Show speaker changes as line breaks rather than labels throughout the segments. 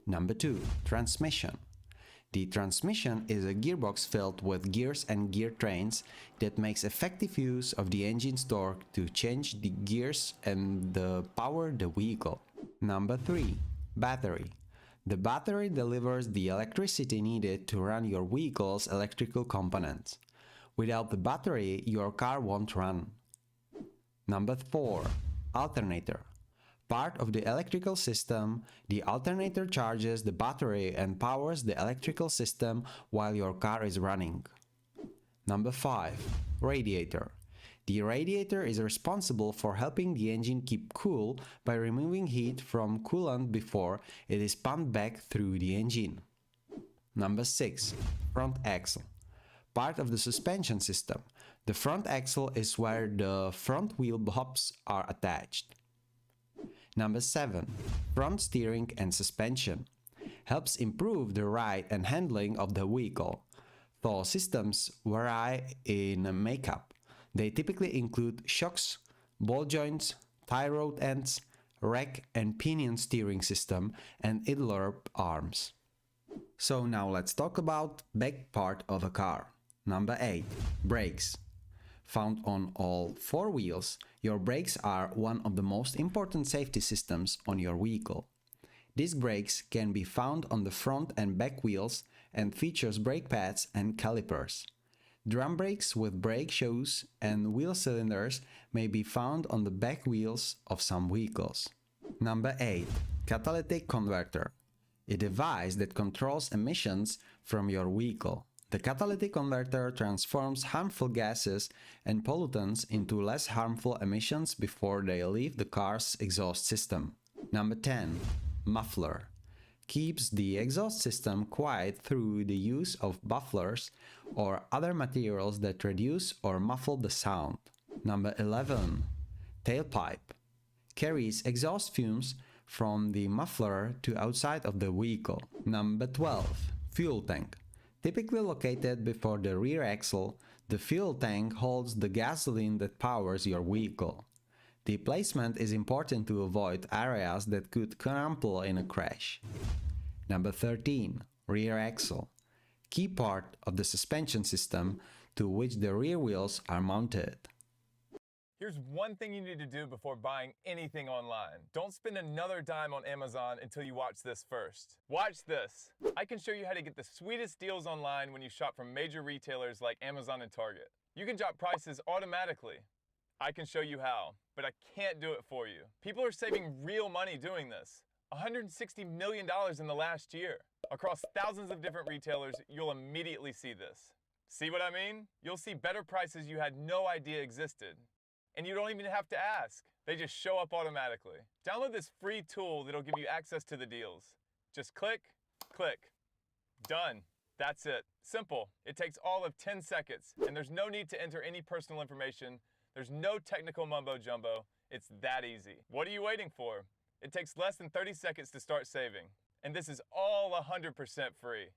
Number 2. Transmission. The transmission is a gearbox filled with gears and gear trains that makes effective use of the engine's torque to change the gears and power the vehicle. Number 3. Battery. The battery delivers the electricity needed to run your vehicle's electrical components. Without the battery, your car won't run. Number 4. Alternator. Part of the electrical system, the alternator charges the battery and powers the electrical system while your car is running. Number 5. Radiator. The radiator is responsible for helping the engine keep cool by removing heat from coolant before it is pumped back through the engine. Number 6. Front axle. Part of the suspension system. The front axle is where the front wheel hubs are attached. Number 7. Front steering and suspension. Helps improve the ride and handling of the vehicle. Though systems vary in makeup. They typically include shocks, ball joints, tie rod ends, rack and pinion steering system, and idler arms. So now let's talk about back part of a car. Number 8. Brakes. Found on all 4 wheels, your brakes are one of the most important safety systems on your vehicle. Disc brakes can be found on the front and back wheels and features brake pads and calipers. Drum brakes with brake shoes and wheel cylinders may be found on the back wheels of some vehicles. Number 8. Catalytic converter. A device that controls emissions from your vehicle. The catalytic converter transforms harmful gases and pollutants into less harmful emissions before they leave the car's exhaust system. Number 10. Muffler. Keeps the exhaust system quiet through the use of mufflers or other materials that reduce or muffle the sound. Number 11. Tailpipe. Carries exhaust fumes from the muffler to outside of the vehicle. Number 12. Fuel tank. Typically located before the rear axle, the fuel tank holds the gasoline that powers your vehicle. The placement is important to avoid areas that could crumple in a crash. Number 13. Rear axle. Key part of the suspension system to which the rear wheels are mounted.
Here's one thing you need to do before buying anything online. Don't spend another dime on Amazon until you watch this first. Watch this. I can show you how to get the sweetest deals online when you shop from major retailers like Amazon and Target. You can drop prices automatically. I can show you how, but I can't do it for you. People are saving real money doing this. $160 million in the last year. Across thousands of different retailers, you'll immediately see this. See what I mean? You'll see better prices you had no idea existed. And you don't even have to ask. They just show up automatically. Download this free tool that'll give you access to the deals. Just click, click. Done. That's it. Simple. It takes all of 10 seconds, and there's no need to enter any personal information. There's no technical mumbo jumbo. It's that easy. What are you waiting for? It takes less than 30 seconds to start saving. And this is all 100% free.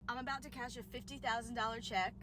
I'm about to cash a $50,000 check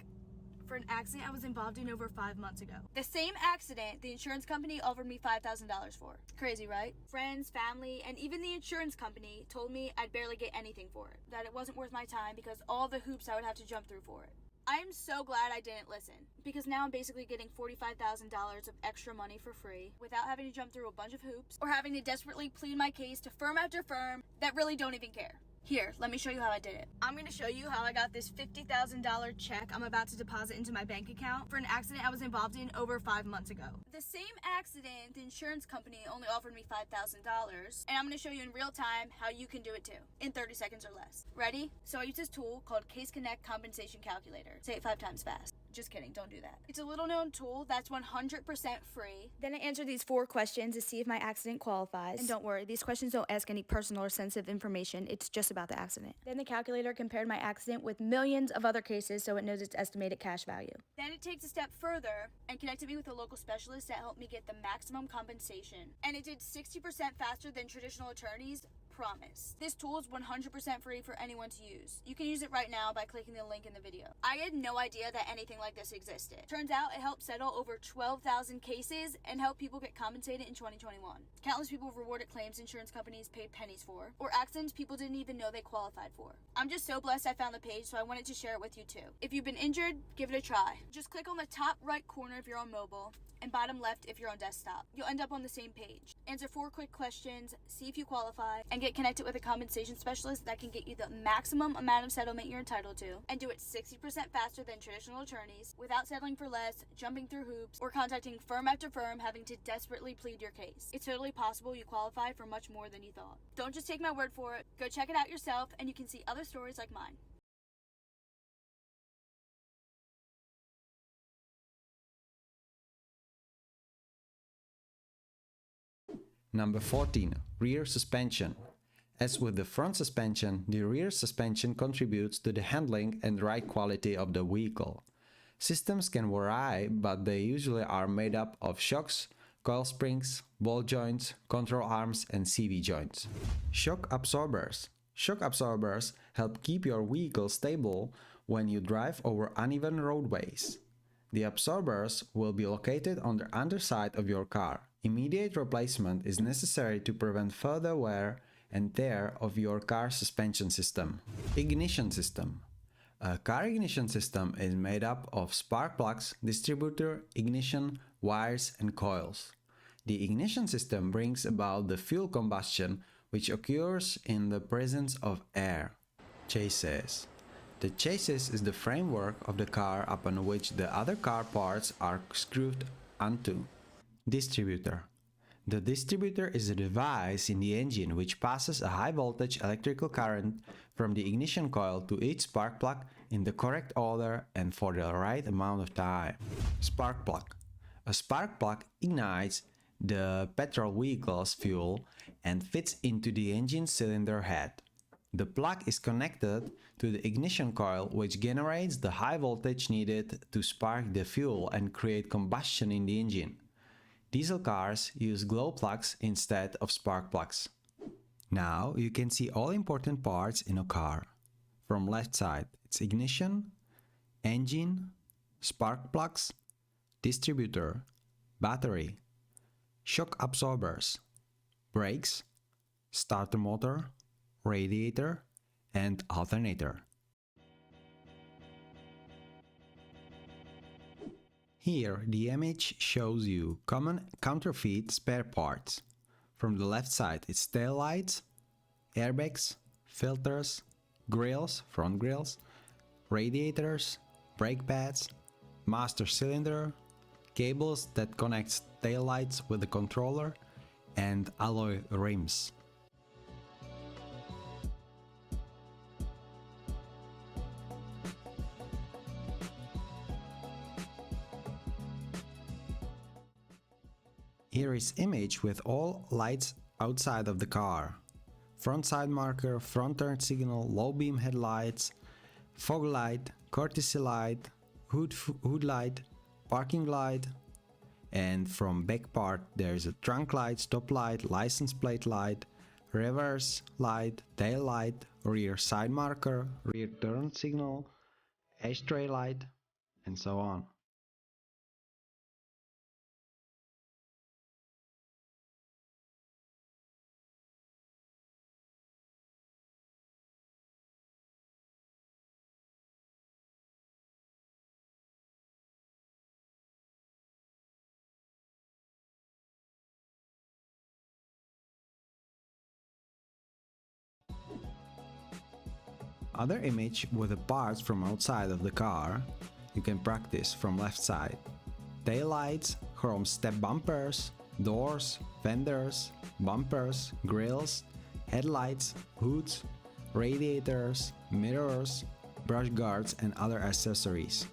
for an accident I was involved in over 5 months ago. The same accident the insurance company offered me $5,000 for. Crazy, right? Friends, family, and even the insurance company told me I'd barely get anything for it. That it wasn't worth my time because all the hoops I would have to jump through for it. I am so glad I didn't listen, because now I'm basically getting $45,000 of extra money for free without having to jump through a bunch of hoops or having to desperately plead my case to firm after firm that really don't even care. Here, let me show you how I did it. I'm going to show you how I got this $50,000 check I'm about to deposit into my bank account for an accident I was involved in over 5 months ago. The same accident, the insurance company only offered me $5,000, and I'm going to show you in real time how you can do it too, in 30 seconds or less. Ready? So I use this tool called Case Connect Compensation Calculator. Say it 5 times fast. Just kidding, don't do that. It's a little known tool that's 100% free. Then I answer these 4 questions to see if my accident qualifies. And don't worry, these questions don't ask any personal or sensitive information. It's just about the accident. Then the calculator compared my accident with millions of other cases so it knows its estimated cash value. Then it takes a step further and connected me with a local specialist that helped me get the maximum compensation. And it did 60% faster than traditional attorneys. Promise. This tool is 100% free for anyone to use. You can use it right now by clicking the link in the video. I had no idea that anything like this existed. Turns out it helped settle over 12,000 cases and helped people get compensated in 2021. Countless people rewarded claims insurance companies paid pennies for, or accidents people didn't even know they qualified for. I'm just so blessed I found the page, so I wanted to share it with you too. If you've been injured, give it a try. Just click on the top right corner if you're on mobile, and bottom left if you're on desktop. You'll end up on the same page. Answer 4 quick questions, see if you qualify, and get connected with a compensation specialist that can get you the maximum amount of settlement you're entitled to, and do it 60% faster than traditional attorneys, without settling for less, jumping through hoops, or contacting firm after firm having to desperately plead your case. It's totally possible you qualify for much more than you thought. Don't just take my word for it. Go check it out yourself, and you can see other stories like mine.
Number 14. Rear suspension. As with the front suspension, the rear suspension contributes to the handling and ride quality of the vehicle. Systems can vary, but they usually are made up of shocks, coil springs, ball joints, control arms, and CV joints. Shock absorbers. Shock absorbers help keep your vehicle stable when you drive over uneven roadways. The absorbers will be located on the underside of your car. Immediate replacement is necessary to prevent further wear and tear of your car suspension system. Ignition system. A car ignition system is made up of spark plugs, distributor, ignition, wires, and coils. The ignition system brings about the fuel combustion, which occurs in the presence of air. Chassis. The chassis is the framework of the car upon which the other car parts are screwed onto. Distributor. The distributor is a device in the engine which passes a high voltage electrical current from the ignition coil to each spark plug in the correct order and for the right amount of time. Spark plug. A spark plug ignites the petrol vehicle's fuel and fits into the engine cylinder head. The plug is connected to the ignition coil, which generates the high voltage needed to spark the fuel and create combustion in the engine. Diesel cars use glow plugs instead of spark plugs. Now you can see all important parts in a car. From left side, it's ignition, engine, spark plugs, distributor, battery, shock absorbers, brakes, starter motor, radiator, and alternator. Here, the image shows you common counterfeit spare parts. From the left side, it's tail lights, airbags, filters, grills, front grills, radiators, brake pads, master cylinder, cables that connects tail lights with the controller, and alloy rims. Here is image with all lights outside of the car. Front side marker, front turn signal, low beam headlights, fog light, courtesy light, hood light, parking light, and from back part there is a trunk light, stop light, license plate light, reverse light, tail light, rear side marker, rear turn signal, ashtray light, and so on. Other image with the parts from outside of the car. You can practice from left side. Taillights, chrome step bumpers, doors, fenders, bumpers, grills, headlights, hoods, radiators, mirrors, brush guards and other accessories.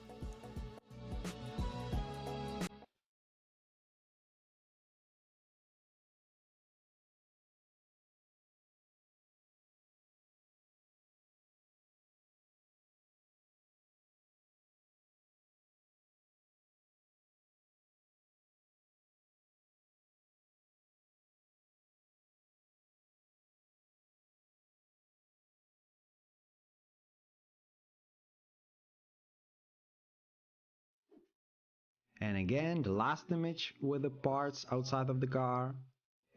And again, the last image with the parts outside of the car.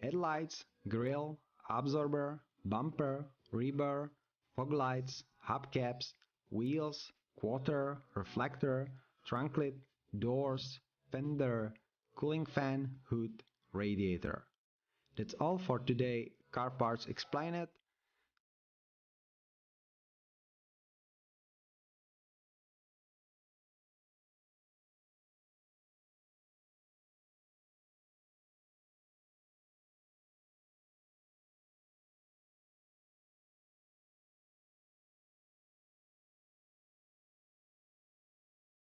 Headlights, grille, absorber, bumper, rebar, fog lights, hubcaps, wheels, quarter, reflector, trunk lid, doors, fender, cooling fan, hood, radiator. That's all for today. Car Parts Explain It.